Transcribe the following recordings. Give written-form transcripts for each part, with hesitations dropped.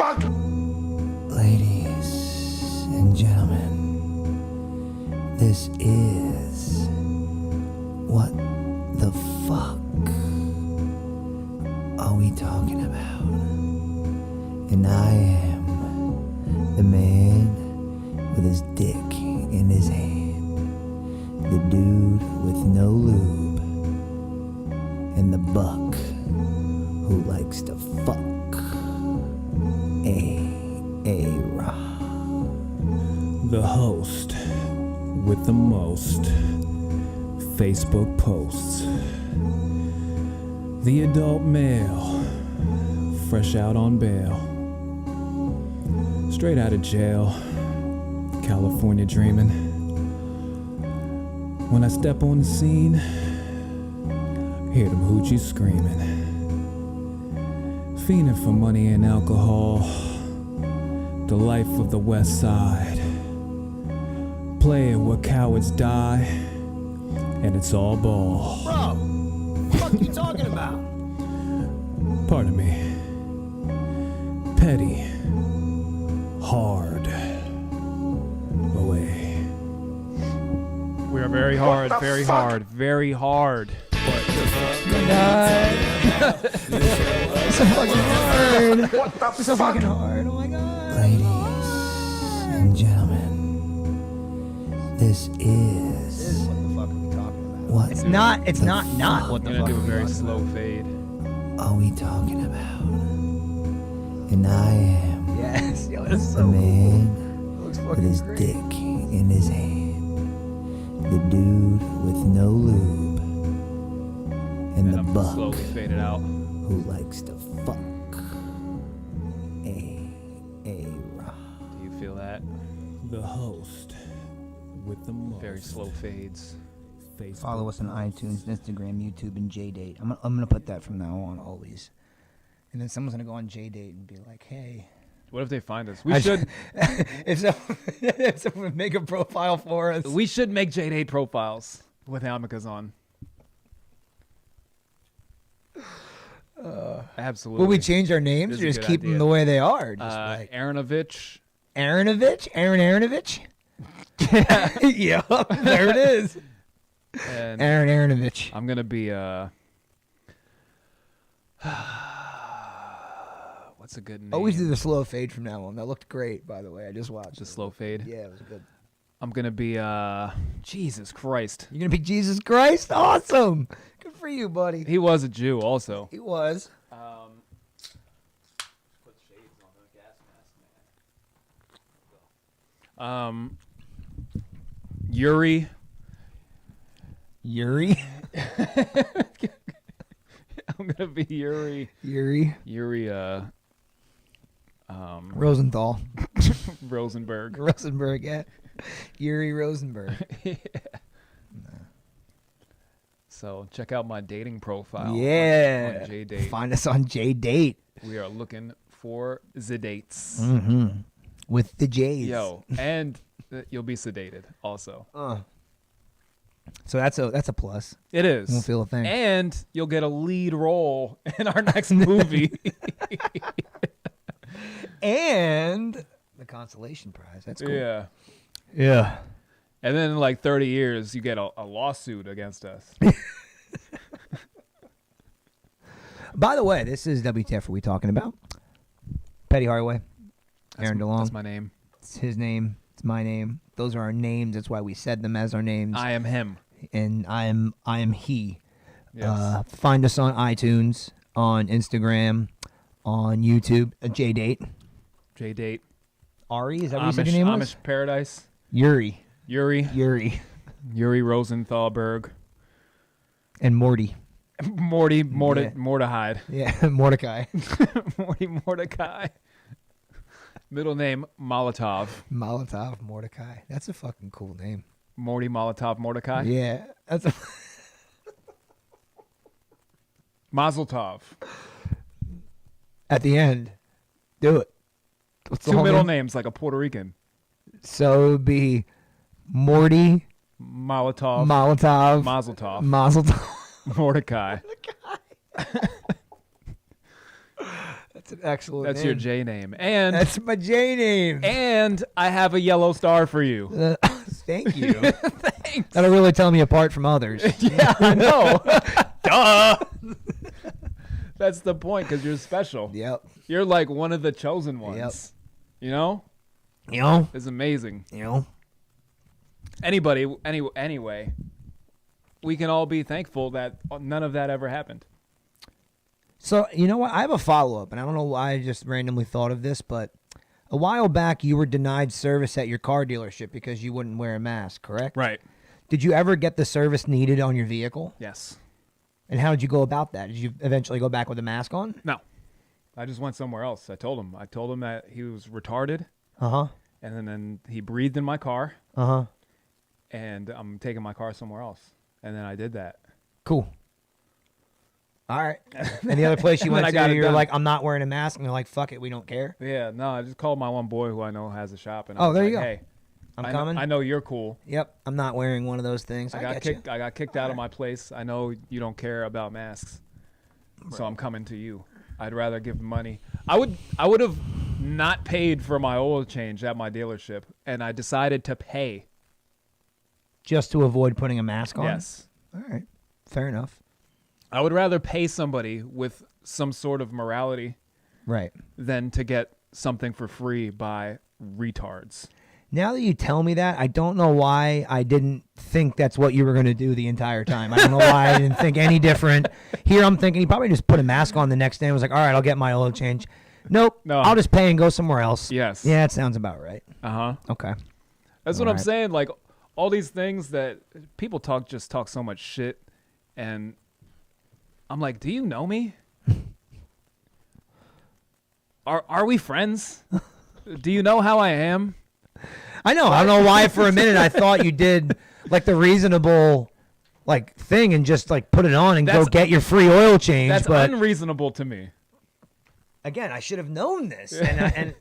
fuck? Ladies and gentlemen, this is What the Fuck Are We Talking About? And I am the man with his dick in his hand, the dude with no lube, and the buck who likes to fuck. A-Ra. The host with the most Facebook posts. The adult male, fresh out on bail. Straight out of jail, California dreaming. When I step on the scene, hear them hoochies screaming. Fiending for money and alcohol, the life of the West Side. Playing where cowards die, and it's all ball. Bro, what the fuck you talking about? Pardon me. Petty, hard, away. We are very hard, very hard, very hard. Good night. So fucking hard. So fucking hard. Oh my god. Ladies and gentlemen, this is What the fuck are we talking about? What It's not what the I'm fuck. gonna do a are we very talking slow fade. are we talking about? And I am about? Yes. Yo, that's the so man looks with fucking his great. dick in his hand, the dude with no lube, and the I'm buck slowly fade it out. who likes to fuck. A-Ra. Do you feel that? The host with the most very slow fades. Facebook. Follow us on iTunes, Instagram, YouTube, and JDate. I'm gonna put that from now on always. And then someone's gonna go on JDate and be like, "Hey, What if they find us? We should if someone make a profile for us." we should make J8 profiles with amicas on. Absolutely. Will we change our names This or is a just good keep them idea. the way they are? Just like Aaronovich. Aaronovich, Aaron Aaronovich. Yeah, there it is. And Aaron Aaronovich. I'm gonna be what's a good name? Always do the slow fade from now on. That looked great, by the way. I just watched the it. slow fade. Yeah, it was good. I'm gonna be Jesus Christ. You're gonna be Jesus Christ? Awesome. Good for you, buddy. He was a Jew also. He was. Put shades on the gas mask, man. Yuri. Yuri. I'm gonna be Yuri. Yuri. Yuri Rosenthal. Rosenberg. Rosenberg, yeah. Yuri Rosenberg. Yeah. So check out my dating profile. Yeah. On JDate. Find us on JDate. We are looking for the dates. Mm-hmm. With the J's. Yo, and you'll be sedated also. So that's a plus. It is. Won't feel a thing. And you'll get a lead role in our next movie. And the consolation prize. That's cool. Yeah. Yeah. And then in like 30 years, you get a lawsuit against us. By the way, this is WTF. Are we talking about? Petty Hardaway. Aaron DeLong. That's my name. It's his name. It's my name. Those are our names. That's why we said them as our names. I am him. And I am he. Yes. Find us on iTunes, on Instagram, on YouTube. JDate. J-Date. Ari, is that what you said your name was? Amish Paradise. Yuri. Yuri Rosenthalberg. And Morty. Mordecai. Yeah, Mordecai. Mordecai. Middle name Molotov. Molotov Mordecai. That's a fucking cool name. Morty Molotov Mordecai. Yeah. That's a Mazel Tov. at the end. Do it. What's the Two whole middle name? names like a Puerto Rican. So it would be Morty, Molotov. Molotov, Mazel Tov. Mazel Tov. Mordecai. That's That's an excellent That's name. your J name. And That's my J name. and I have a yellow star for you. Thank you. Thanks. That'll really tell me apart from others. Yeah, I know. Duh. That's the point, because you're special. Yep. You're like one of the chosen ones. Yep. You know? You know? It's amazing. You know? Anyway, we can all be thankful that none of that ever happened. So, you know what? I have a follow-up, and I don't know why I just randomly thought of this, but a while back you were denied service at your car dealership because you wouldn't wear a mask, correct? Right. Did you ever get the service needed on your vehicle? Yes. And how did you go about that? Did you eventually go back with a mask on? No. I just went somewhere else. I told him that he was retarded. Uh-huh. And then he breathed in my car. Uh-huh. And I'm taking my car somewhere else. And then I did that. Cool. All right. And the other place you went to, you're like, I'm not wearing a mask. And they're like, fuck it, we don't care. Yeah, no, I just called my one boy who I know has a shop. And Oh, I was there like, you go. Hey, I'm coming. I know you're cool. Yep. I'm not wearing one of those things. I got kicked out of my place. I know you don't care about masks. So I'm coming to you. I'd rather give money. I would have not paid for my oil change at my dealership, and I decided to pay. Just to avoid putting a mask on? Yes. All right. Fair enough. I would rather pay somebody with some sort of morality Right. than to get something for free by retards. Now that you tell me that, I don't know why I didn't think that's what you were going to do the entire time. I don't know why I didn't think any different. Here I'm thinking he probably just put a mask on the next day and was like, all right, I'll get my oil change. Nope. No. I'll just pay and go somewhere else. Yes. Yeah, that sounds about right. Uh-huh. Okay. That's what All I'm right. saying. Like, all these things that people talk so much shit, and I'm like, do you know me? Are we friends? Do you know how I am? I know. I don't know why for a minute I thought you did like the reasonable like thing and just like put it on and go get your free oil change. That's but unreasonable to me. again, I should have known this. And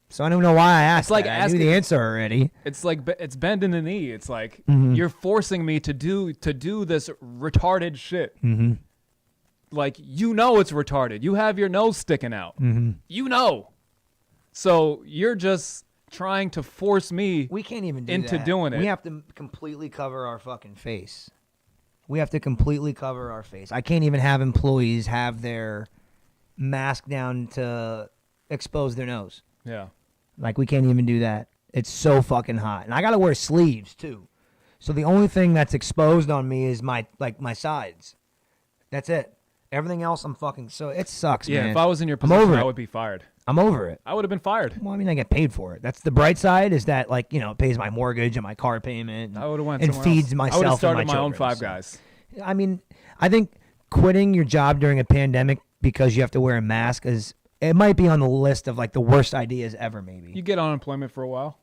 so I don't know why I asked. It's like that. I knew the answer already. It's like it's bending the knee. It's like Mm-hmm. you're forcing me to do this retarded shit. Mm-hmm. Like, you know it's retarded. You have your nose sticking out. Mm-hmm. You know. So you're just trying to force me. We can't even do into that. doing it. We have to completely cover our fucking face. We have to completely cover our face. I can't even have employees have their mask down to expose their nose. Yeah. Like, we can't even do that. It's so fucking hot. And I got to wear sleeves, too. So the only thing that's exposed on me is my sides. That's it. Everything else, I'm fucking... So it sucks, Yeah, man. if I was in your I'm position, over I it. would be fired. I'm over it. I would have been fired. Well, I mean, I get paid for it. That's the bright side, is that, like, you know, it pays my mortgage and my car payment. I would have went and somewhere feeds else. myself I would have and started my my own children, Five so. Guys. I mean, I think quitting your job during a pandemic because you have to wear a mask it might be on the list of, like, the worst ideas ever, maybe. You get unemployment for a while.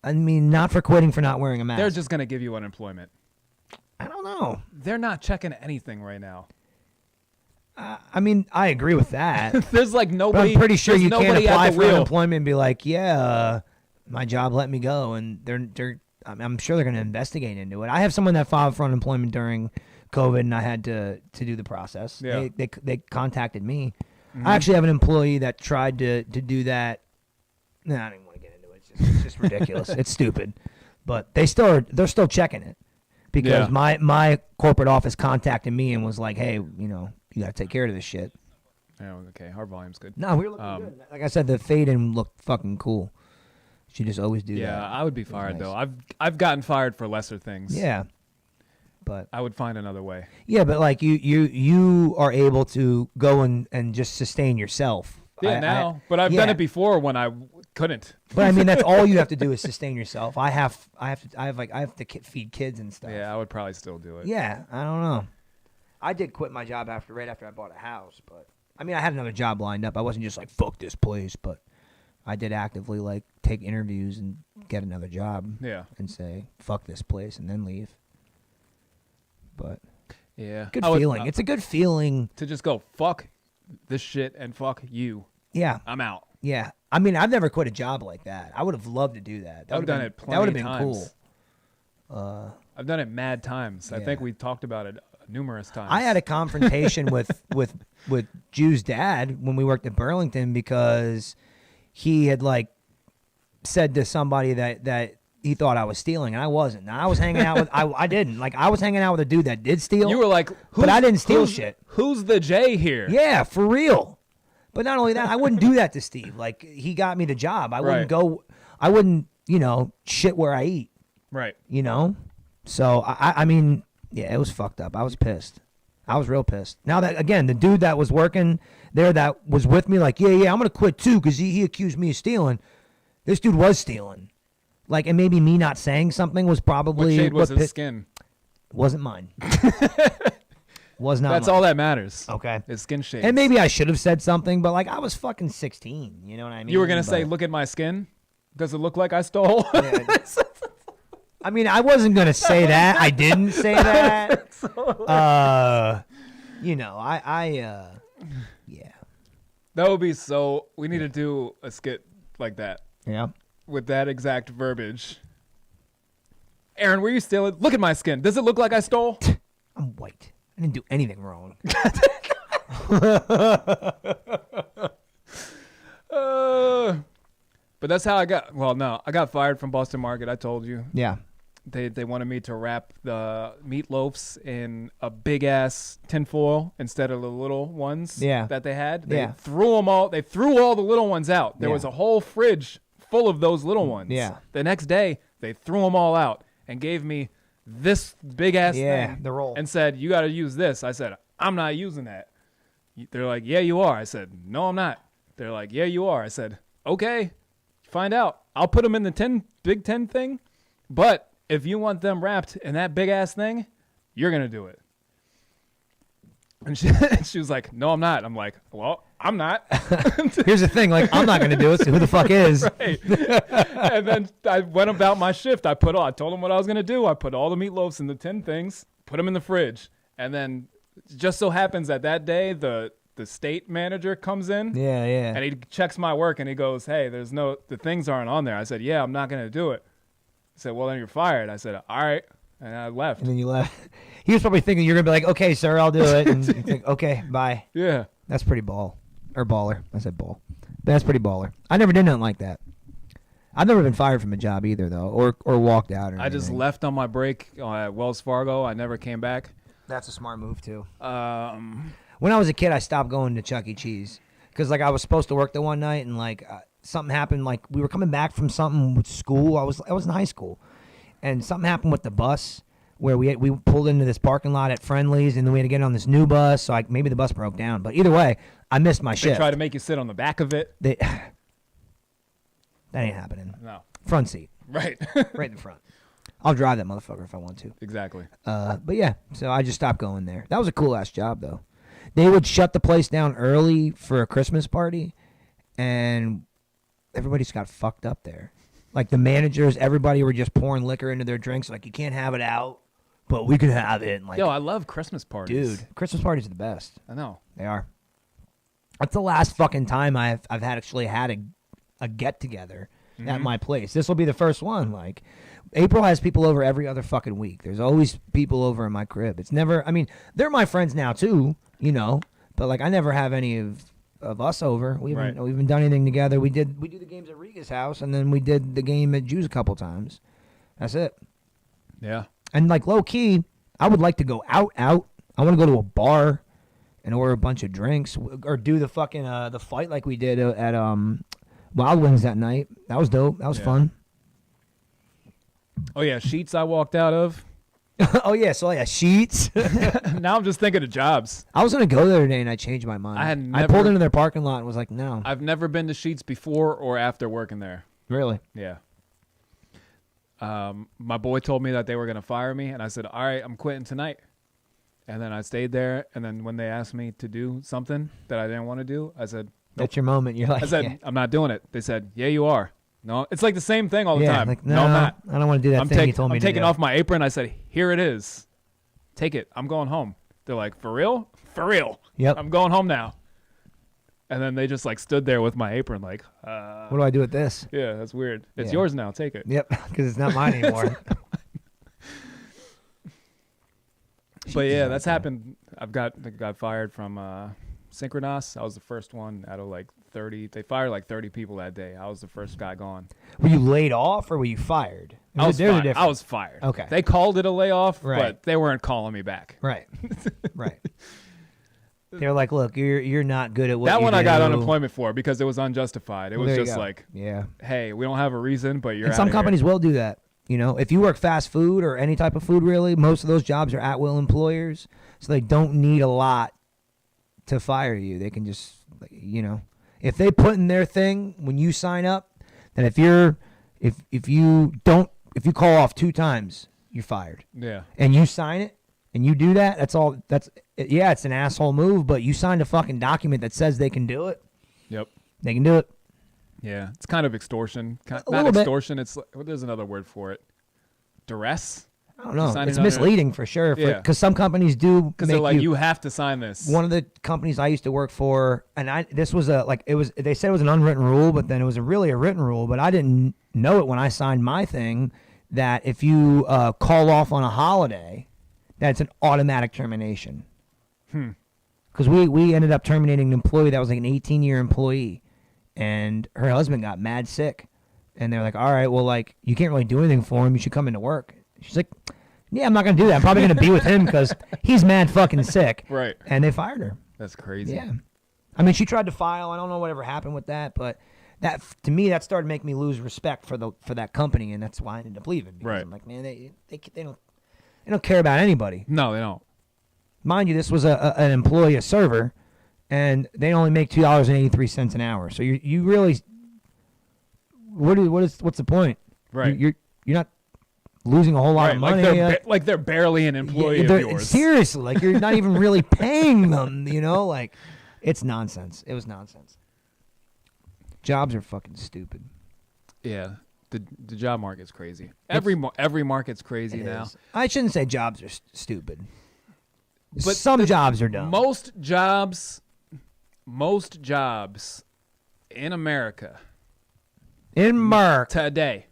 I mean, not for quitting for not wearing a mask. They're just going to give you unemployment. I don't know. They're not checking anything right now. I mean, I agree with that. There's like But nobody. I'm pretty sure there's you can't nobody apply at the for wheel. unemployment and be like, yeah, my job let me go. And I'm sure they're going to investigate into it. I have someone that filed for unemployment during COVID, and I had to do the process. Yeah. They contacted me. Mm-hmm. I actually have an employee that tried to do that. No, I don't even want to get into it. It's just ridiculous. It's stupid. But they're still checking it because Yeah. my corporate office contacted me and was like, hey, you know, you got to take care of this shit. Oh, okay, our volume's good. No, we were looking good. Like I said, the fade-in looked fucking cool. She just always do that. Yeah, I would be fired nice. though. I've gotten fired for lesser things. Yeah. But I would find another way. yeah, but like you are able to go and just sustain yourself. Yeah, but I've done it before when I couldn't. But I mean, that's all you have to do is sustain yourself. I have to feed kids and stuff. Yeah, I would probably still do it. Yeah, I don't know. I did quit my job right after I bought a house, but I mean, I had another job lined up. I wasn't just like fuck this place, but I did actively like take interviews and get another job. Yeah. And say fuck this place and then leave. But Yeah. good I would- feeling. It's a good feeling. to just go fuck this shit and fuck you. Yeah. I'm out. Yeah. I mean, I've never quit a job like that. I would have loved to do that. I've done it That would have plenty been of times. cool. I've done it mad times. I Yeah. think we talked about it numerous times. I had a confrontation with Jew's dad when we worked at Burlington because he had like said to somebody that he thought I was stealing, and I wasn't. Now, I was hanging out with I didn't like I was hanging out with a dude that did steal. You were like, but I didn't steal shit. Who's the J here? Yeah, for real. But not only that, I wouldn't do that to Steve. Like he got me the job. I wouldn't go. I wouldn't shit where I eat. Right. So I mean, yeah, it was fucked up. I was pissed. I was real pissed. Now that again, the dude that was working there that was with me, like, yeah, I'm gonna quit too because he accused me of stealing. This dude was stealing. Like, and maybe me not saying something was probably what shade was his skin? Wasn't mine. Was not. That's mine. all that matters. Okay. His skin shade. And maybe I should have said something, but like I was fucking 16. You know what I mean? You were gonna say, "Look at my skin. Does it look like I stole?" Yeah. I mean, I wasn't gonna say that. I didn't say that. Yeah. That would be so. We need to do a skit like that. Yeah. With that exact verbiage. Aaron, were you stealing? Look at my skin. Does it look like I stole? I'm white. I didn't do anything wrong. But that's how I got. Well, no, I got fired from Boston Market. I told you. Yeah. They wanted me to wrap the meatloafs in a big ass tinfoil instead of the little ones. Yeah. That they had. They Yeah. threw them all. They threw all the little ones out. There Yeah. was a whole fridge full of those little ones. Yeah. The next day, they threw them all out and gave me this big ass thing. the roll. And said, "You got to use this." I said, "I'm not using that." They're like, "Yeah, you are." I said, "No, I'm not." They're like, "Yeah, you are." I said, "Okay, find out. I'll put them in the Big 10 thing, but if you want them wrapped in that big ass thing, you're gonna do it." And she was like, "No, I'm not." I'm like, "Well, I'm not." Here's the thing, like I'm not gonna do it. So who the fuck is? Right. And then I went about my shift. I told them what I was gonna do. I put all the meatloafs in the tin things, put them in the fridge, and then just so happens that day the state manager comes in. Yeah. And he checks my work and he goes, "Hey, the things aren't on there." I said, "Yeah, I'm not gonna do it." He said, "Well, then you're fired." I said, "All right," and I left. And then you left. He was probably thinking you're gonna be like, "Okay, sir, I'll do it." And you think, "Okay, bye." Yeah. That's pretty baller. I said ball. That's pretty baller. I never did nothing like that. I've never been fired from a job either, though, or walked out. Or I just left on my break at Wells Fargo. I never came back. That's a smart move too. When I was a kid, I stopped going to Chuck E. Cheese because like I was supposed to work there one night and like something happened. Like we were coming back from something with school. I was in high school, and something happened with the bus where we pulled into this parking lot at Friendly's and then we had to get on this new bus. So maybe the bus broke down. But either way, I missed my shift. They try to make you sit on the back of it. That ain't happening. No. Front seat. Right. Right in the front. I'll drive that motherfucker if I want to. Exactly. But yeah, so I just stopped going there. That was a cool ass job though. They would shut the place down early for a Christmas party, and everybody just got fucked up there. Like the managers, everybody were just pouring liquor into their drinks. Like you can't have it out, but we can have it. And like, Yo, I love Christmas parties. dude, Christmas parties are the best. I know. They are. That's the last fucking time I've actually had a get together at my place. This will be the first one. Like April has people over every other fucking week. There's always people over in my crib. It's never. I mean, they're my friends now too, But like I never have any of us over. We haven't done anything together. We do the games at Riga's house, and then we did the game at Jew's a couple times. That's it. Yeah. And like low key, I would like to go out. I want to go to a bar and order a bunch of drinks, or do the fucking the fight like we did at Wild Wings that night. That was dope. That was fun. Oh yeah, Sheets I walked out of. Oh yeah, Sheets. Now I'm just thinking of jobs. I was gonna go there today and I changed my mind. I pulled into their parking lot and was like, no. I've never been to Sheets before or after working there. Really? Yeah. My boy told me that they were gonna fire me, and I said, "All right, I'm quitting tonight." And then I stayed there, and then when they asked me to do something that I didn't want to do, I said, "Nope." That's your moment. You're like, I said, yeah. "I'm not doing it." They said, "Yeah, you are." No, it's like the same thing all the time. Like, no, I'm not. I don't want to do that thing you told me I'm to taking do. off my apron. I said, "Here it is. Take it. I'm going home." They're like, "For real? For real?" Yep. I'm going home now. And then they just like stood there with my apron like, what do I do with this? yeah, that's weird. It's Yeah. yours now. Take it. Yep, because it's not mine anymore. But yeah, that's happened. I got fired from Synchronos. I was the first one out of like 30. They fired like 30 people that day. I was the first guy gone. Were you laid off or were you fired? There's a difference. difference. I was fired. Okay. They called it a layoff, Right. but they weren't calling me back. Right. Right. They're like, look, you're not good at what That you one do. I got unemployment for because it was unjustified. It Well, was there you just go. like, yeah. hey, we don't have a reason, but you're And some outta companies here. will do that. You know, if you work fast food or any type of food, really, most of those jobs are at will employers, so they don't need a lot to fire you. They can just, you know, if they put in their thing when you sign up, that if you call off 2 times, you're fired. Yeah. And you sign it and you do that, yeah, it's an asshole move, but you signed a fucking document that says they can do it. Yep. They can do it. Yeah. It's kind of extortion. Not little bit. extortion. It's like, there's another word for it. Duress. I don't know. Signing It's under- misleading for sure. Yeah. Because some companies do Because make they're like, you have to sign this. One of the companies I used to work for, and this was they said it was an unwritten rule, but then it was really a written rule, but I didn't know it when I signed my thing, that if you call off on a holiday, that's an automatic termination. Because we ended up terminating an employee that was like an 18-year employee, and her husband got mad sick, and they're like, all right, well, like, you can't really do anything for him. You should come into work. She's like, yeah, I'm not going to do that. I'm probably going to be with him because he's mad fucking sick. Right. And they fired her. That's crazy. Yeah. I mean, she tried to file. I don't know whatever happened with that, but that, to me, that started making me lose respect for that company, and that's why I ended up leaving. Because Right. I'm like, man, they don't care about anybody. No, they don't. Mind you, this was an employee, a server, and they only make $2.83 an hour. So you really, what's the point? Right. You're not losing a whole lot Right. of money. Like they're barely an employee they're- of yours. Seriously, like you're not even really paying them. You know, like it's nonsense. It was nonsense. Jobs are fucking stupid. Yeah. The job market's crazy. Every market's crazy It now. is. I shouldn't say jobs are stupid. But some jobs are dumb. Most jobs in America In America. today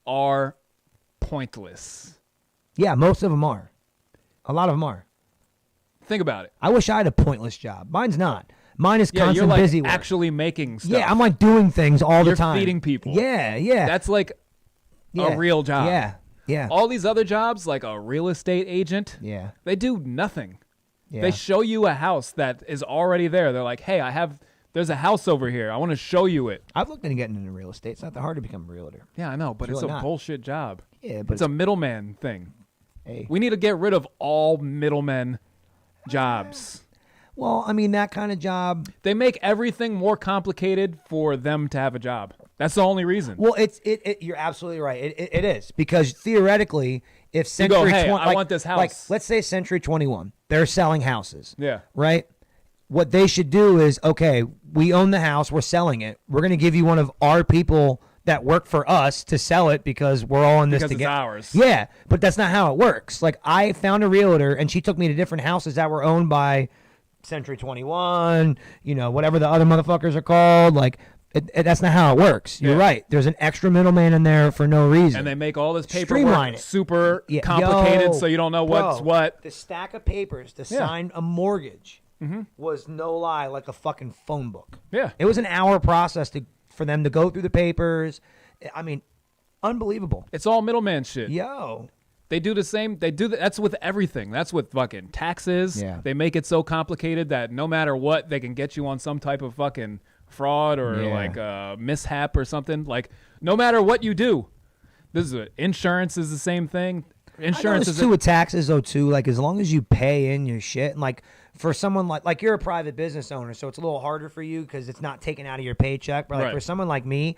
are pointless. Yeah, most of them are. A lot of them are. Think about it. I wish I had a pointless job. Mine's not. Mine is Yeah, constant you're like busy work. actually making stuff. Yeah, I'm like doing things all the You're time. feeding people. Yeah, yeah. That's like yeah. a real job. Yeah, yeah. All these other jobs, like a real estate agent, Yeah, they do nothing. yeah. They show you a house that is already there. They're like, hey, there's a house over here. I want to show you it. I've looked into getting into real estate. It's not that hard to become a realtor. Yeah, I know, but It's it's a really not. bullshit job. Yeah, but It's a middleman thing. hey. We need to get rid of all middlemen jobs. Well, I mean, that kind of job. They make everything more complicated for them to have a job. That's the only reason. Well, you're absolutely right. It is because theoretically, if You go, Century hey, 20, I want this house. Like, let's say Century 21, they're selling houses. Yeah. Right. What they should do is, okay, we own the house, we're selling it. We're going to give you one of our people that work for us to sell it because we're all in this Because it's together. ours. Yeah, but that's not how it works. Like, I found a realtor, and she took me to different houses that were owned by Century 21, whatever the other motherfuckers are called. Like, that's not how it works. You're Yeah. right. There's an extra middleman in there for no reason. And they make all this Streamline paperwork it. super Yeah, complicated, yo, so you don't know what's bro, what. The stack of papers to Yeah. sign a mortgage Mm-hmm. was no lie like a fucking phone book. Yeah. It was an hour process for them to go through the papers. I mean, unbelievable. It's all middleman shit. Yo. They do the same. That's with everything. That's with fucking taxes. Yeah. They make it so complicated that no matter what, they can get you on some type of fucking fraud or Yeah. like a mishap or something. Like no matter what you do, insurance is the same thing. Insurance is too with taxes though too. Like as long as you pay in your shit, and like for someone like you're a private business owner, so it's a little harder for you because it's not taken out of your paycheck. But like Right. for someone like me,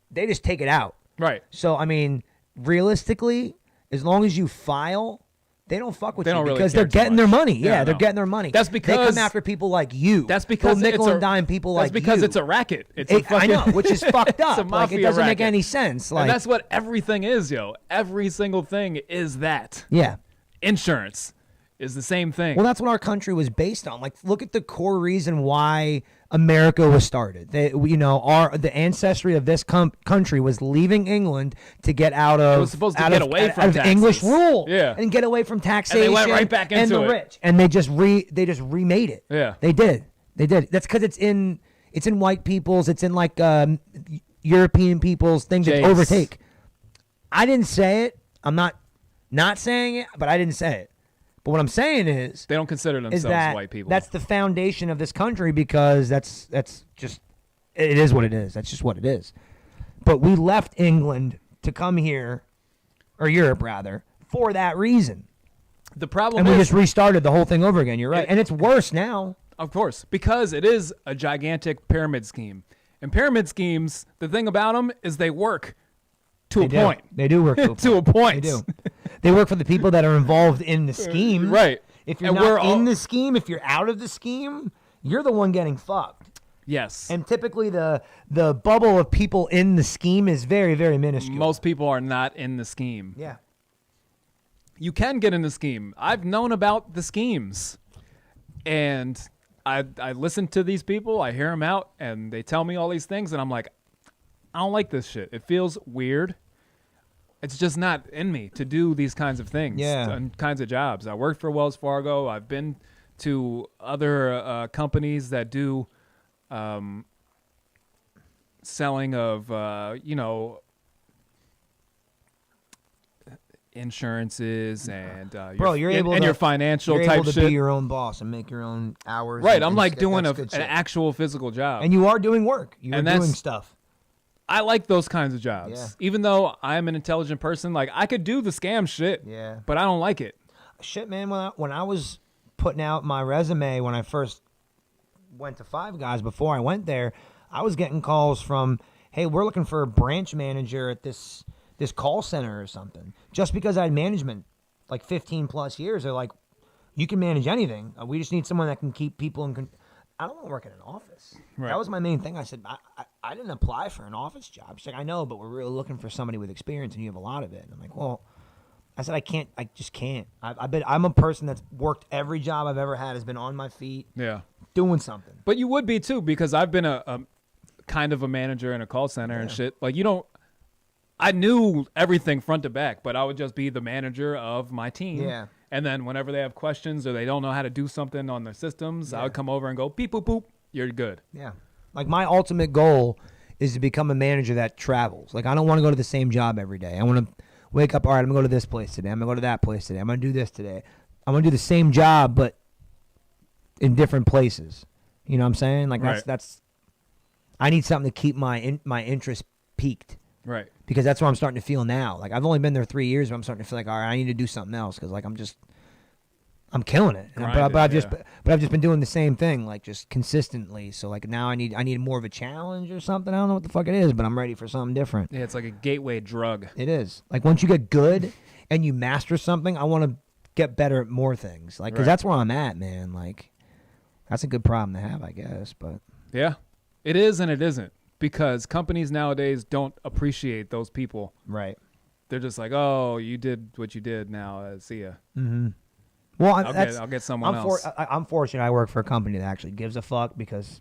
they just take it out. right. So I mean, realistically, as long as you file, they don't fuck with They you don't really because care they're too getting much. their money. Yeah, Yeah, I they're know. getting their money. That's they because- come after people like you. That's because They'll nickel it's and dime people like That's because you. it's a racket. It's a I fucking, know, which is fucked up. It's a Like mafia it doesn't make racket. any sense. Like And that's what everything is, yo. Every single thing is that. yeah. Insurance is the same thing. Well, that's what our country was based on. Like, look at the core reason why America was started. The ancestry of this country was leaving England to get out of It was supposed to get away from out of taxes. English rule, Yeah. and get away from taxation. And they went right back and into the it. rich, and they just remade it. Yeah. They did. That's because it's in white people's, it's in like European people's things that Jace. overtake. I didn't say it. I'm not saying it, but I didn't say it. But what I'm saying is They don't consider themselves that white people. that's the foundation of this country, because that's just it is what it is. That's just what it is. But we left England to come here, or Europe rather, for that reason. the problem And we is, just restarted the whole thing over again. You're right. And it's worse now. of course, because it is a gigantic pyramid scheme. And pyramid schemes, the thing about them is they work to a point. They do work to a point. To a point. They do. They work for the people that are involved in the scheme. Right. If you're And not we're in all- the scheme, if you're out of the scheme, you're the one getting fucked. Yes. And typically the bubble of people in the scheme is very, very minuscule. Most people are not in the scheme. Yeah. You can get in the scheme. I've known about the schemes. And I listen to these people, I hear them out, and they tell me all these things, and I'm like, I don't like this shit. It feels weird. It's just not in me to do these kinds of things and kinds of jobs. I worked for Wells Fargo. I've been to other companies that do selling of, insurances and Bro, you're able and to, your financial you're type able to shit. be your own boss and make your own hours. Right, and- I'm and like shit. doing That's an good shit. actual physical job. And you are doing work. You're And doing that's- stuff. I like those kinds of jobs. Yeah. Even though I'm an intelligent person, like I could do the scam shit, Yeah. but I don't like it. Shit, man, when I was putting out my resume when I first went to Five Guys, before I went there, I was getting calls from, hey, we're looking for a branch manager at this call center or something. Just because I had management like 15 plus years, they're like, you can manage anything. We just need someone that can keep people in I don't want to work in an office. Right. That was my main thing. I said, I didn't apply for an office job. She's like, I know, but we're really looking for somebody with experience, and you have a lot of it. And I'm like, well, I said, I just can't. I'm a person that's worked every job I've ever had, has been on my feet, Yeah. doing something. But you would be too, because I've been a kind of a manager in a call center and shit. Like I knew everything front to back, but I would just be the manager of my team. Yeah. And then whenever they have questions or they don't know how to do something on their systems, I would come over and go, beep, boop, boop, you're good. Yeah. Like my ultimate goal is to become a manager that travels. Like I don't want to go to the same job every day. I want to wake up, all right, I'm going to go to this place today. I'm going to go to that place today. I'm going to do this today. I'm going to do the same job, but in different places. You know what I'm saying? Like Right. that's I need something to keep my interest peaked. Right. Because that's what I'm starting to feel now. Like I've only been there 3 years, but I'm starting to feel like, all right, I need to do something else, because like I'm killing it. Grinding, But I've just been doing the same thing, like just consistently. So like now I need more of a challenge or something. I don't know what the fuck it is, but I'm ready for something different. Yeah, it's like a gateway drug. It is. Like once you get good and you master something, I want to get better at more things. Like, because Right. that's where I'm at, man. Like that's a good problem to have, I guess. But Yeah. It is and it isn't, because companies nowadays don't appreciate those people. right. They're just like, oh, you did what you did. Now, see ya. Well, I'll get someone else. I'm fortunate. I work for a company that actually gives a fuck, because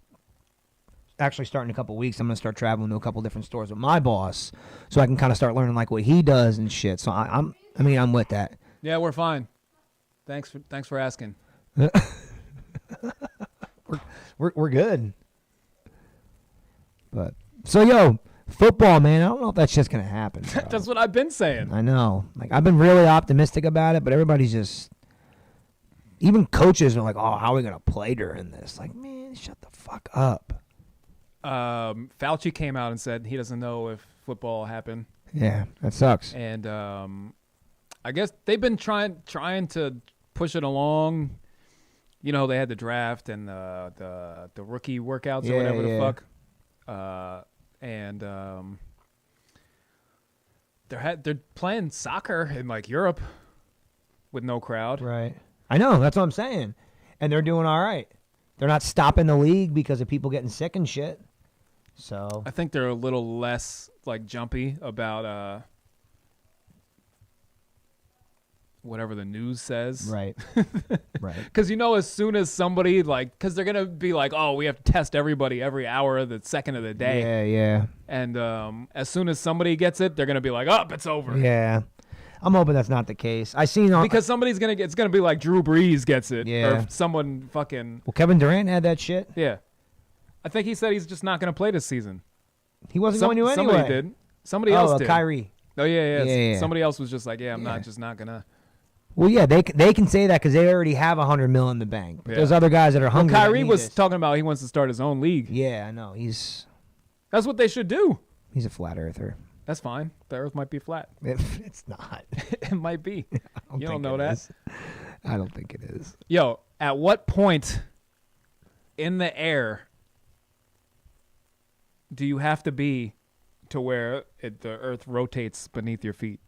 actually starting in a couple of weeks, I'm gonna start traveling to a couple different stores with my boss, so I can kind of start learning like what he does and shit. So I'm with that. Yeah, we're fine. Thanks for asking. We're good. But so yo, football, man. I don't know if that's just gonna happen. bro. That's what I've been saying. I know. Like I've been really optimistic about it, but everybody's just. Even coaches are like, "Oh, how are we gonna play during this?" Like, man, shut the fuck up. Fauci came out and said he doesn't know if football will happen, Yeah, that sucks. and I guess they've been trying to push it along. You know, they had the draft and the rookie workouts or whatever the fuck, and they're playing soccer in like Europe with no crowd. Right. I know. That's what I'm saying. And they're doing all right. They're not stopping the league because of people getting sick and shit. So I think they're a little less like jumpy about whatever the news says. Right. Right. Because as soon as somebody because they're gonna be like, oh, we have to test everybody every hour of the second of the day. Yeah, yeah. And as soon as somebody gets it, they're gonna be like, oh, it's over. Yeah. I'm hoping that's not the case. I seen Because it's gonna be like Drew Brees gets it. Yeah. Or someone fucking. Well, Kevin Durant had that shit. Yeah. I think he said he's just not gonna play this season. He wasn't going to anyway. Somebody did. Somebody else did. Kyrie. Oh yeah. Yeah. Somebody else was just like, I'm not gonna. Well, yeah, they can say that because they already have $100 million in the bank. But there's other guys that are hungry. Kyrie was talking about he wants to start his own league. Yeah, I know. That's what they should do. He's a flat earther. That's fine. The Earth might be flat. It's not. It might be. You don't know that. I don't think it is. Yo, at what point in the air do you have to be to where the Earth rotates beneath your feet?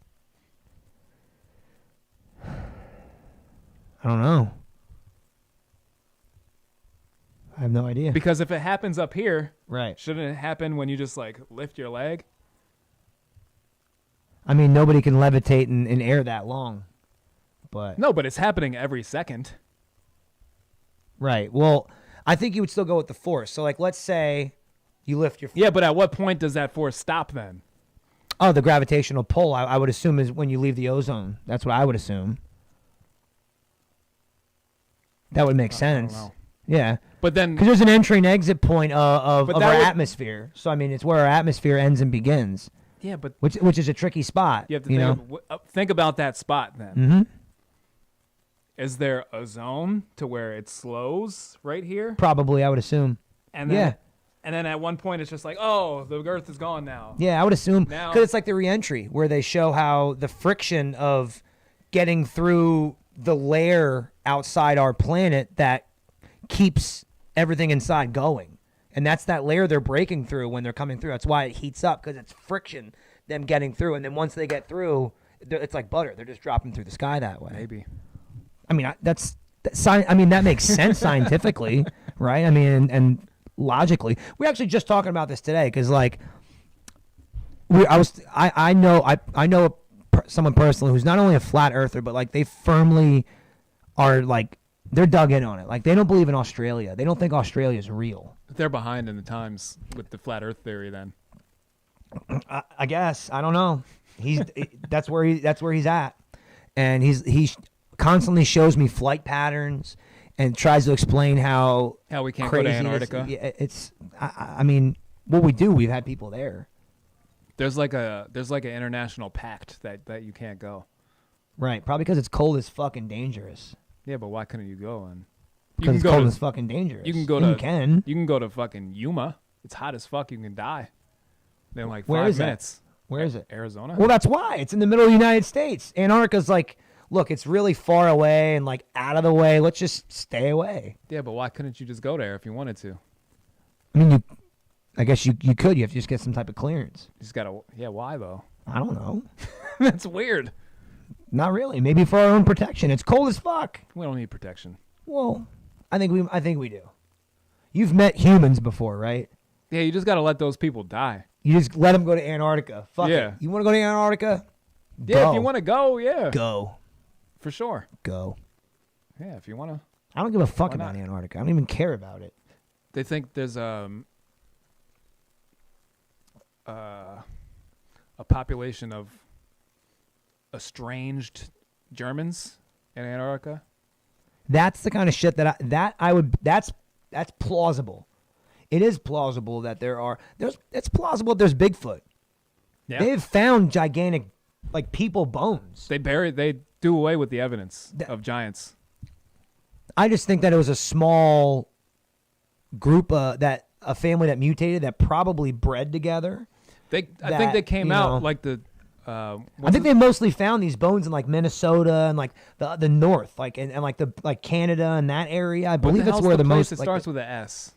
I don't know. I have no idea. Because if it happens up here, Right. shouldn't it happen when you just lift your leg? I mean, nobody can levitate in air that long. But No, but it's happening every second. Right. Well, I think you would still go with the force. So, let's say you lift your... Yeah, but at what point does that force stop then? Oh, the gravitational pull, I would assume, is when you leave the ozone. That's what I would assume. That would make sense. I don't know. Yeah. But then... Because there's an entry and exit point of But our that would- atmosphere. So, I mean, it's where our atmosphere ends and begins, Yeah, but which is a tricky spot. you have to think about that spot then. Mm-hmm. Is there a zone to where it slows right here? Probably, I would assume. And then, and then at one point it's just like, oh, the Earth is gone now. Yeah, I would assume. Now- Because it's like the reentry, where they show how the friction of getting through the layer outside our planet that keeps everything inside going. And that's that layer they're breaking through when they're coming through. That's why it heats up, because it's friction, them getting through. And then once they get through, it's like butter. They're just dropping through the sky that way. Maybe. I mean, that makes sense scientifically, right? I mean, and logically. We're actually just talking about this today because, I know someone personally who's not only a flat earther, but they firmly are they're dug in on it. They don't believe in Australia. They don't think Australia is real. They're behind in the times with the flat Earth theory. Then I guess I don't know. That's where he's at, and he constantly shows me flight patterns and tries to explain how we can't go to crazy Antarctica. I mean, what we do, we've had people there. There's like an international pact that you can't go. Right, probably because it's cold as fucking dangerous. Yeah, but why couldn't you go? And because it's cold as fucking dangerous. You can go to fucking Yuma. It's hot as fuck. You can die. Then Where 5 is minutes. Where is it? Arizona. Well, that's why it's in the middle of the United States. Antarctica's look, it's really far away and out of the way. Let's just stay away. Yeah, but why couldn't you just go there if you wanted to? I mean, I guess you could. You have to just get some type of clearance. You just gotta. Yeah, why though? I don't know. That's weird. Not really. Maybe for our own protection. It's cold as fuck. We don't need protection. Well, I think we do. You've met humans before, right? Yeah, you just gotta let those people die. You just let them go to Antarctica. Fuck Yeah. it. You want to go to Antarctica? Yeah, Go. if you want to go, yeah, Go. for sure. Go. Yeah, if you want to. I don't give a fuck Why about not? Antarctica. I don't even care about it. They think there's a population of estranged Germans in Antarctica. That's the kind of shit that's plausible. It is plausible that it's plausible that there's Bigfoot. Yeah, They've found gigantic people bones. they do away with the evidence of giants. I just think that it was a small group a family that mutated that probably bred together. I think they came out I think they mostly found these bones in Minnesota and the north, and Canada and that area. I believe that's where the most. It starts with an S.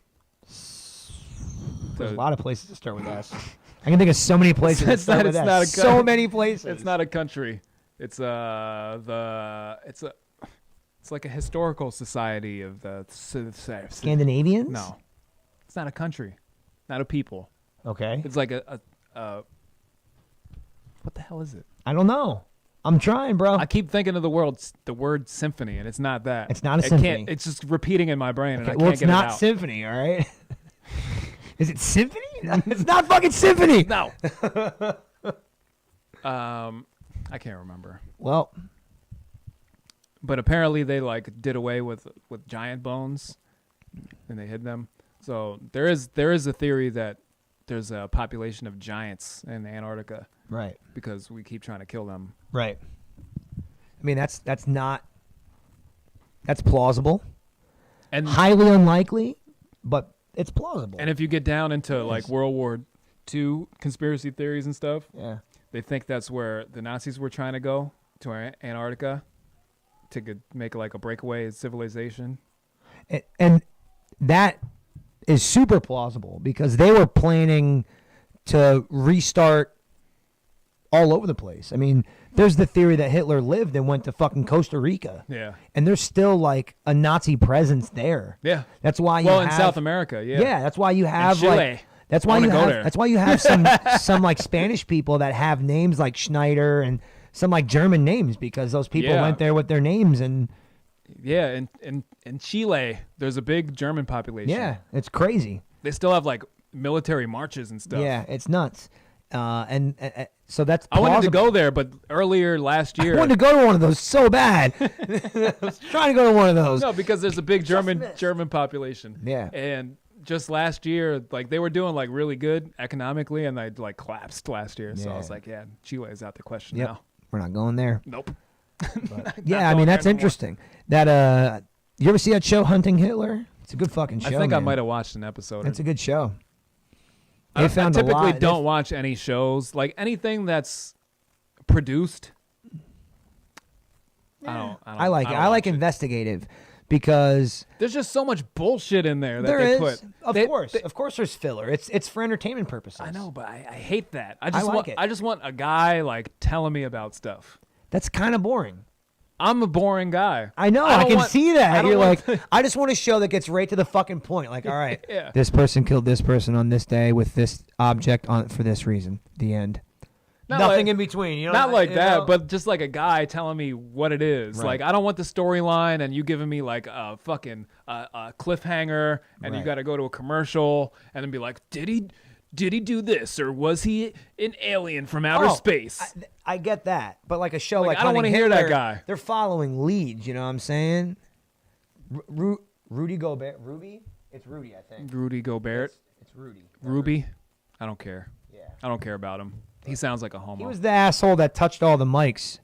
There's a lot of places to start with S. I can think of so many places that start with S. So many places. It's not a country. It's like a historical society of the Scandinavians? No, it's not a country, not a people. Okay. It's like a what the hell is it? I don't know. I'm trying, bro. I keep thinking of the word symphony, and it's not that. It's not a symphony. It's just repeating in my brain, and I well, can't it's get not it out. symphony, all right? Is it symphony? It's not fucking symphony. No. I can't remember. Well, but apparently they like did away with giant bones, and they hid them. So there is a theory that there's a population of giants in Antarctica. right. Because we keep trying to kill them. Right. I mean, that's plausible. And Highly unlikely, but it's plausible. and if you get down into like World War II conspiracy theories and stuff, yeah. they think that's where the Nazis were trying to go, to Antarctica, to make like a breakaway civilization. And that is super plausible because they were planning to restart all over the place. I mean, there's the theory that Hitler lived and went to fucking Costa Rica. Yeah. And there's still like a Nazi presence there. Yeah. That's why you Well, have, in South America, yeah. Yeah, that's why you have Chile. like that's why I wanna you go have there. that's why you have some like Spanish people that have names like Schneider and some like German names because those people Yeah. went there with their names and Yeah, in Chile, there's a big German population. yeah, it's crazy. They still have like military marches and stuff. Yeah, it's nuts. And so that's I wanted to plausible. go there, but earlier last year. I wanted to go to one of those so bad. I was trying to go to one of those. No, because there's a big German population. Yeah. And just last year, like they were doing like really good economically, and they like collapsed last year. So I was Yeah. like, yeah, Chile is out the question Yep. now. We're not going there. Nope. Yeah, I mean that's interesting. That you ever see that show Hunting Hitler? It's a good fucking show. I think I man. might have watched an episode. It's a good show. I found a typically lot- don't watch any shows, like anything that's produced. I don't I like it. don't I like watch it. investigative because There's just so much bullshit in there that there they is, put. of course, there's filler. It's for entertainment purposes. I know, but I hate that. I just want a guy like telling me about stuff. That's kind of boring. I'm a boring guy. I know. I I don't can want- see I that. don't You're want like, I just want a show that gets right to the fucking point. Like, all right, Yeah. this person killed this person on this day with this object on for this reason. The end. Not Nothing like- in between. You know, Not like you that, know? but just like a guy telling me what it is. Right. Like I don't want the storyline, and you giving me like a fucking cliffhanger, and you Right. got to go to a commercial, and then be like, did he do this, or was he an alien from outer space? I get that, but like a show Like, like I don't Hunting wanna hear that Hitler, guy. They're following leads. You know what I'm saying? Rudy Gobert. Ruby? It's Rudy, I think. Rudy Gobert, It's Rudy. Ruby. I don't care. Yeah. I don't care about him. He sounds like a homo. He was the asshole that touched all the mics,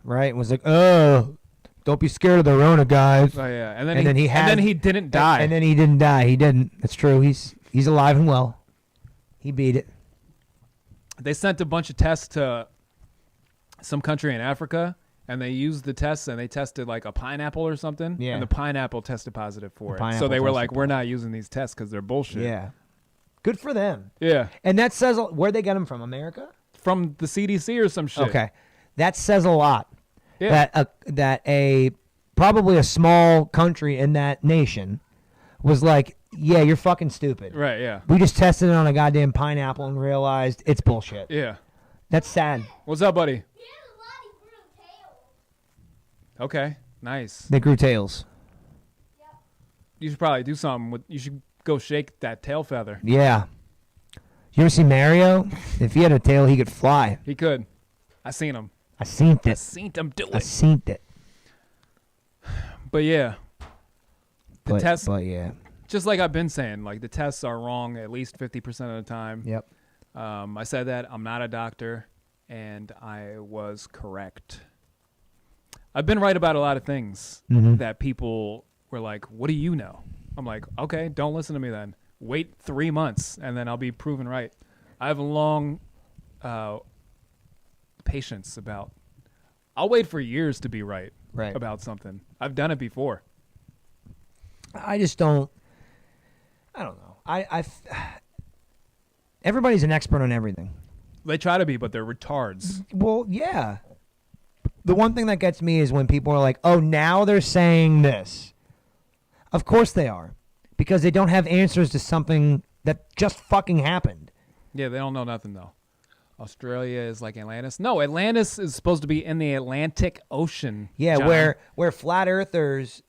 right? And was like, "Oh, don't be scared of the Rona, guys." Oh yeah, and And then he didn't die. And then he didn't die. He didn't. That's true. He's alive and well. He beat it. They sent a bunch of tests to some country in Africa, and they used the tests, and they tested like a pineapple or something. Yeah. And the pineapple tested positive for it. So pineapple they were tested like, "We're not using these tests because they're bullshit." Yeah. Good for them. Yeah. And that says where'd they get him from? America? From the CDC or some shit. Okay. That says a lot. Yeah. That a probably a small country in that nation was like, yeah, you're fucking stupid. Right. Yeah. We just tested it on a goddamn pineapple and realized it's bullshit. Yeah. That's sad. What's up, buddy? Okay. Nice. They grew tails. You should probably do something with. You should go shake that tail feather. Yeah. You ever see Mario? If he had a tail, he could fly. He could. I seen him. I seen I it. seen him do I it. seen it. But yeah, the tests. But yeah. Just like I've been saying, like the tests are wrong at least 50% of the time. Yep. I said that. I'm not a doctor, and I was correct. I've been right about a lot of things Mhm. that people were like, what do you know? I'm like, okay, don't listen to me then. Wait 3 months, and then I'll be proven right. I have a long patience about. I'll wait for years to be right about something. I've done it before. I just don't. I don't know. Everybody's an expert on everything. They try to be, but they're retards. Well, yeah. The one thing that gets me is when people are like, "Oh, now they're saying this." Of course they are, because they don't have answers to something that just fucking happened. Yeah, they don't know nothing though. Australia is like Atlantis. No, Atlantis is supposed to be in the Atlantic Ocean. Yeah, John. where flat earthers,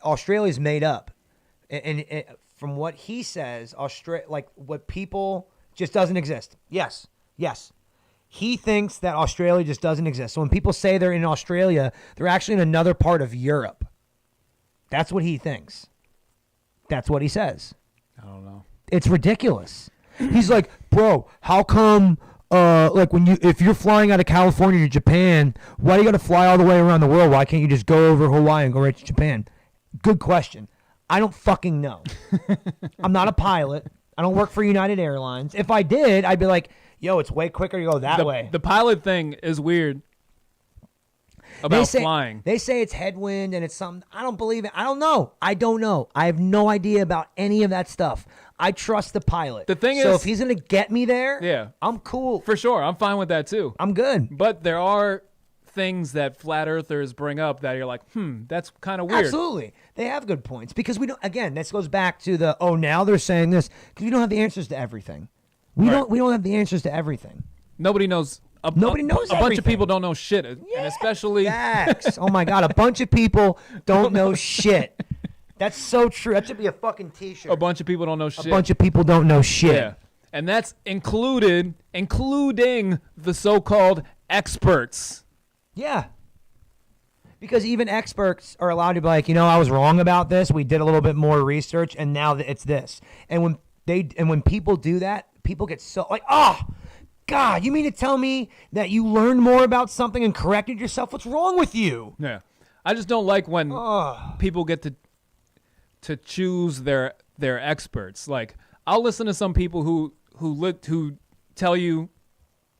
Australia's made up. And from what he says, like what people just doesn't exist. Yes. He thinks that Australia just doesn't exist. So when people say they're in Australia, they're actually in another part of Europe. That's what he thinks. That's what he says. I don't know. It's ridiculous. He's like, bro, how come like if you're flying out of California to Japan, why do you got to fly all the way around the world? Why can't you just go over Hawaii and go right to Japan? Good question. I don't fucking know. I'm not a pilot. I don't work for United Airlines. If I did, I'd be like, yo, it's way quicker to go that way. The pilot thing is weird about flying. They say it's headwind and it's something. I don't believe it. I don't know. I have no idea about any of that stuff. I trust the pilot. The thing so is, if he's going to get me there, yeah, I'm cool. For sure. I'm fine with that too. I'm good. But there are things that flat earthers bring up that you're like, that's kind of weird. Absolutely. They have good points because we don't, again, this goes back to now they're saying this because we don't have the answers to everything. We don't have the answers to everything. Nobody knows. Nobody knows A bunch of everything. people don't know shit. Yeah, and especially. Facts. Oh my God. A bunch of people don't know shit. That's so true. That should be a fucking t-shirt. A bunch of people don't know shit. A bunch of people don't know shit. Yeah. And that's including the so-called experts. Yeah. Because even experts are allowed to be like, I was wrong about this. We did a little bit more research, and now it's this. And when people do that, people get so like, oh, God, you mean to tell me that you learned more about something and corrected yourself? What's wrong with you? Yeah. I just don't like when people get to choose their experts. Like, I'll listen to some people who tell you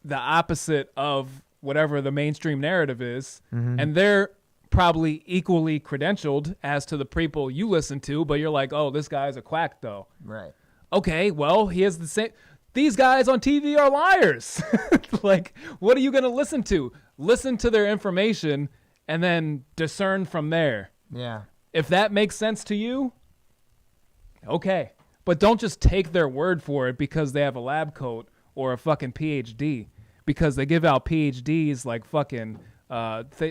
the opposite of whatever the mainstream narrative is, and they're probably equally credentialed as to the people you listen to, but you're like, oh, this guy's a quack though. Right. Okay, well, he has the same. These guys on TV are liars. Like, what are you going to listen to? Listen to their information and then discern from there. Yeah. If that makes sense to you, okay. But don't just take their word for it because they have a lab coat or a fucking PhD. Because they give out PhDs like fucking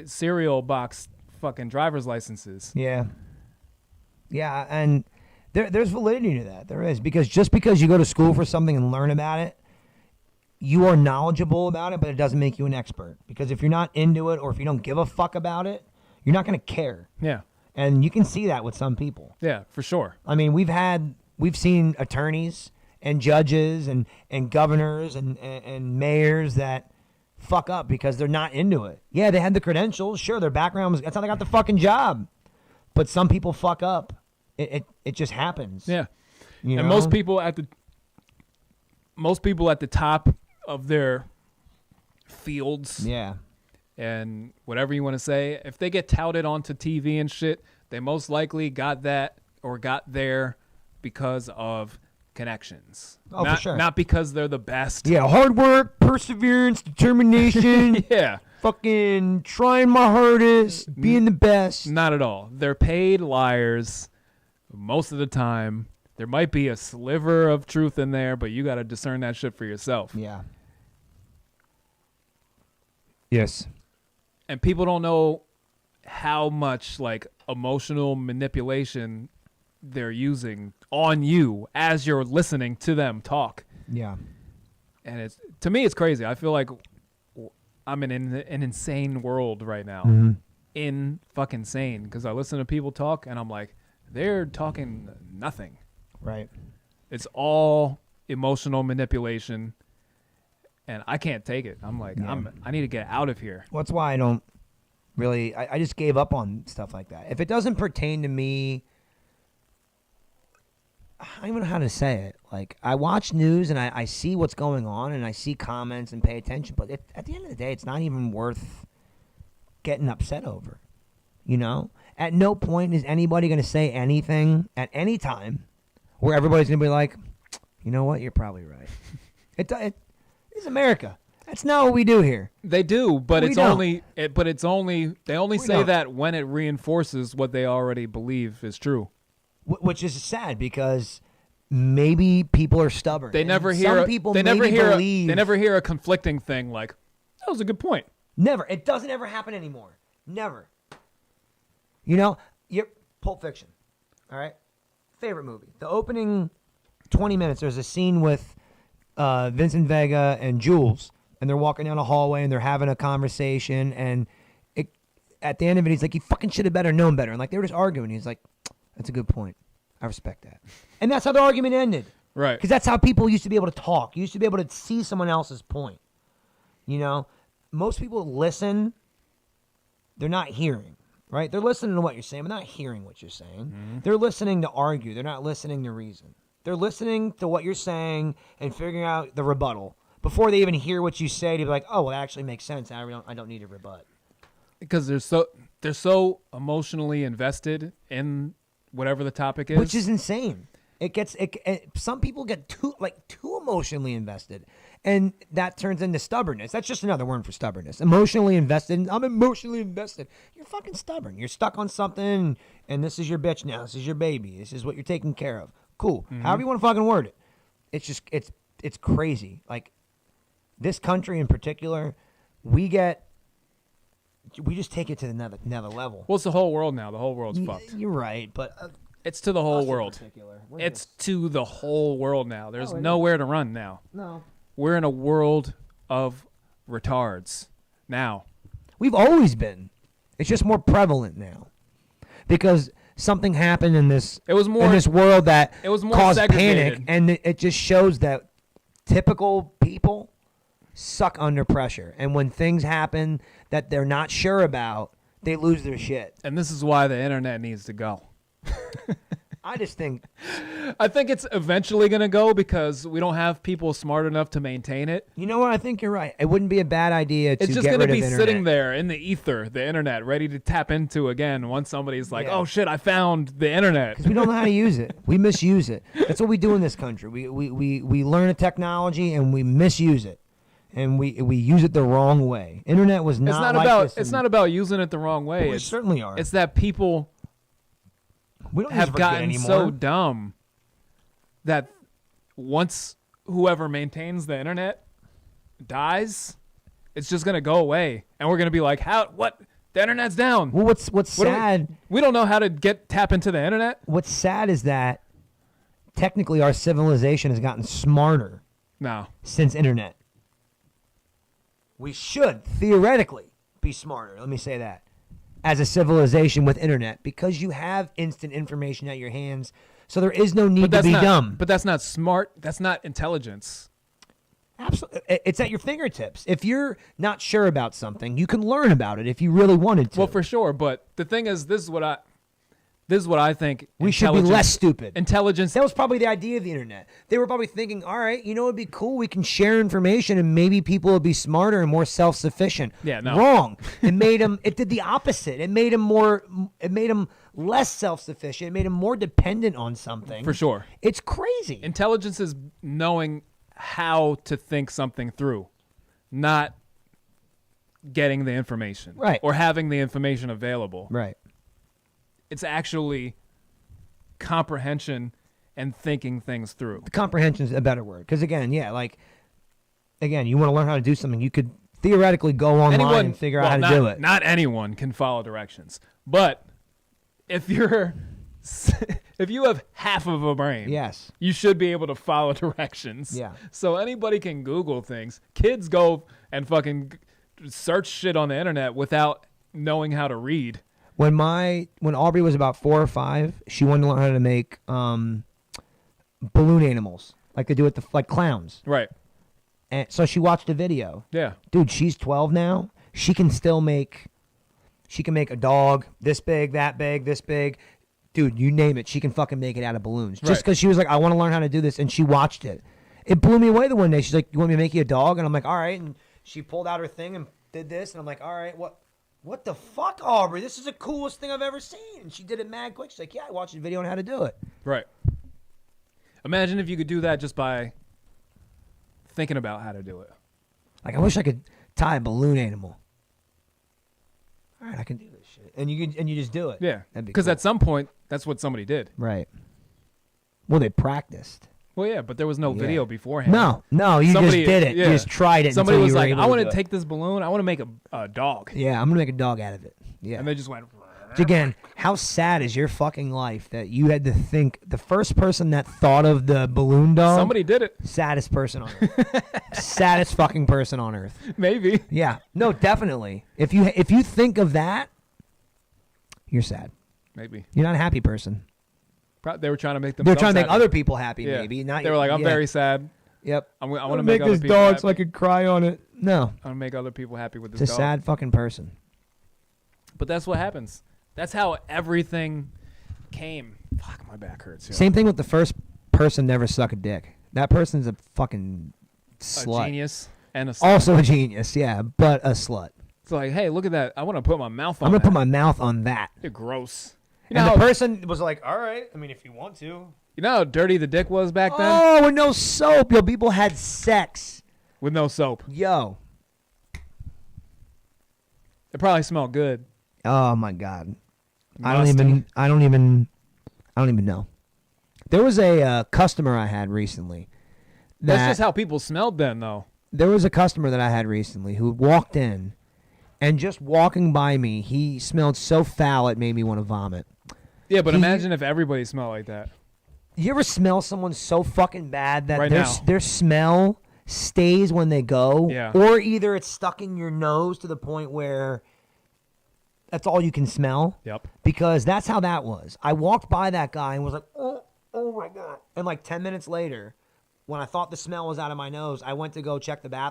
cereal box fucking driver's licenses. Yeah. Yeah, and there's validity to that. There is. Because just because you go to school for something and learn about it, you are knowledgeable about it, but it doesn't make you an expert. Because if you're not into it or if you don't give a fuck about it, you're not going to care. Yeah. And you can see that with some people. Yeah, for sure. I mean, we've seen attorneys and judges and governors and mayors that fuck up because they're not into it. Yeah, they had the credentials. Sure, their background was, that's how they got the fucking job. But some people fuck up. It just happens. Yeah. You and know? most people at the top of their fields. Yeah. And whatever you want to say, if they get touted onto TV and shit, they most likely got that or got there because of connections. Oh, not, for sure. Not because they're the best. Yeah, hard work, perseverance, determination. Yeah. Fucking trying my hardest, being the best. Not at all. They're paid liars most of the time. There might be a sliver of truth in there, but you got to discern that shit for yourself. Yeah. Yes. And people don't know how much like emotional manipulation they're using on you as you're listening to them talk. Yeah. And to me it's crazy. I feel like I'm in an insane world right now. Mm-hmm. In fucking sane, because I listen to people talk and I'm like, they're talking nothing. Right. It's all emotional manipulation, and I can't take it. I'm like, Yeah. I need to get out of here. Well, that's why I don't really, I just gave up on stuff like that. If it doesn't pertain to me, I don't even know how to say it. Like, I watch news and I see what's going on and I see comments and pay attention, but at the end of the day, it's not even worth getting upset over. You know? At no point is anybody going to say anything at any time where everybody's going to be like, you know what, you're probably right. It's America. That's not what we do here. They do, but We it's don't. only they only We say don't. that when it reinforces what they already believe is true. Which is sad because maybe people are stubborn. They And never hear. some people they never maybe hear. believe. They never hear a conflicting thing like, "That was a good point." Never. It doesn't ever happen anymore. Never. You know, Pulp Fiction. All right. Favorite movie. The opening 20 minutes. There's a scene with Vincent Vega and Jules, and they're walking down a hallway and they're having a conversation. And at the end of it, he's like, "You fucking should have better known better." And like they were just arguing. He's like, "That's a good point. I respect that." And that's how the argument ended. Right. Because that's how people used to be able to talk. You used to be able to see someone else's point. You know, most people listen. They're not hearing, right? They're listening to what you're saying, but not hearing what you're saying. Mm-hmm. They're listening to argue. They're not listening to reason. They're listening to what you're saying and figuring out the rebuttal before they even hear what you say to be like, "Oh, well, that actually makes sense. I don't need to rebut." Because they're so emotionally invested in whatever the topic is, Which is insane. Some people get too emotionally invested, and that turns into stubbornness. That's just another word for stubbornness. Emotionally invested. I'm emotionally invested. You're fucking stubborn. You're stuck on something, and this is your bitch now. This is your baby. This is what you're taking care of. Cool. Mm-hmm. However you want to fucking word it. It's just it's crazy. Like this country in particular, we just take it to another level. well, it's the whole world now. The whole world's fucked. You're right, but It's to the whole us in world. particular, we're It's just- to the whole world now. There's Oh, it nowhere to run now. no. We're in a world of retards now. We've always been. It's just more prevalent now because something happened in this It was more. in this world that It was more caused segregated. panic, and it just shows that typical people suck under pressure, and when things happen that they're not sure about, they lose their shit. And this is why the internet needs to go. I just think I think it's eventually going to go because we don't have people smart enough to maintain it. you know what? I think you're right. It wouldn't be a bad idea to It's just get going to rid be of sitting internet. there in the ether, the internet, ready to tap into again once somebody's like, Yeah. "Oh shit, I found the internet." Because we don't know how to use it. We misuse it. That's what we do in this country. We learn a technology and we misuse it. And we use it the wrong way. Internet was not It's not like about this. it's not about using it the wrong way. We It's certainly are. it's that people We don't use have it for good gotten anymore. so dumb that once whoever maintains the internet dies, it's just gonna go away, and we're gonna be like, "How? What? The internet's down." Well, what's What do sad? we don't know how to tap into the internet. What's sad is that technically our civilization has gotten smarter No, since internet. We should theoretically be smarter. Let me say that. As a civilization with internet, because you have instant information at your hands, so there is no need to be not, dumb. But that's not smart. That's not intelligence. Absolutely, it's at your fingertips. If you're not sure about something, you can learn about it if you really wanted to. Well, for sure. But the thing is, this is what I think. we should be intelligence- less stupid. Intelligence. That was probably the idea of the internet. They were probably thinking, all right, you know, it'd be cool. We can share information and maybe people would be smarter and more self-sufficient. Yeah, no. Wrong. It made them, it did the opposite. It made them less self-sufficient. It made them more dependent on something. For sure. It's crazy. Intelligence is knowing how to think something through, not getting the information. Right. Or having the information available. Right. It's actually comprehension and thinking things through. Comprehension is a better word. Because again, you want to learn how to do something. You could theoretically go online and figure out how to do it. Not anyone can follow directions. But if you have half of a brain, Yes. you should be able to follow directions. Yeah. So anybody can Google things. Kids go and fucking search shit on the internet without knowing how to read. When Aubrey was about 4 or 5, she wanted to learn how to make balloon animals, like they do with like clowns. Right. And so she watched a video. Yeah. Dude, she's 12 now. She can make a dog this big, that big, this big. Dude, you name it, she can fucking make it out of balloons. Just Right. because she was like, I want to learn how to do this, and she watched it. It blew me away the one day. She's like, you want me to make you a dog? And I'm like, all right. And she pulled out her thing and did this, and I'm like, all right, what the fuck, Aubrey? This is the coolest thing I've ever seen. And she did it mad quick. She's like, yeah, I watched a video on how to do it. Right. Imagine if you could do that just by thinking about how to do it. Like, I wish I could tie a balloon animal. All right, I can do this shit. And you just do it. Yeah. That'd be Because cool. at some point, that's what somebody did. Right. Well, they practiced. Well, yeah, but there was no Yeah. video beforehand. No, you Somebody- just did it. yeah. You just tried it. Somebody until was you were like, able I want do to it. take this balloon. I want to make a dog. Yeah, I'm gonna make a dog out of it. Yeah. And they just went. Again, how sad is your fucking life that you had to think the first person that thought of the balloon dog? Somebody did it. Saddest person on earth. Saddest fucking person on earth. Maybe. Yeah. No, definitely. If you think of that, you're sad. Maybe. You're not a happy person. They were trying to make them. They're trying to make other people happy. Yeah. Maybe not. They were like, I'm yeah. very sad. Yep. I want to make other this people dog happy. so I could cry on it. No, I want to make other people happy with this it's a dog. sad fucking person. But that's what happens. That's how everything came. Fuck, my back hurts. Yo. Same thing with the first person never suck a dick. That person's a fucking A slut. genius and a. Also a genius, yeah, but a slut. It's like, hey, look at that. I want to put my mouth on. I'm gonna that. put my mouth on that. You're gross. You And know, the how, person was like, "All right, I mean, if you want to." you know how dirty the dick was back then Oh, with no soap, yo, people had sex, with no soap. yo. It probably smelled good. Oh my god, Musty. I don't even know. There was a customer I had recently. That's just how people smelled then, though. There was a customer that I had recently who walked in, and just walking by me, he smelled so foul it made me want to vomit. Yeah, but He- imagine if everybody smelled like that. You ever smell someone so fucking bad that Right their now. their smell stays when they go, Yeah. or either it's stuck in your nose to the point where that's all you can smell? Yep. Because that's how that was. I walked by that guy and was like, oh my god. And like 10 minutes later, when I thought the smell was out of my nose, I went to go check the bathroom.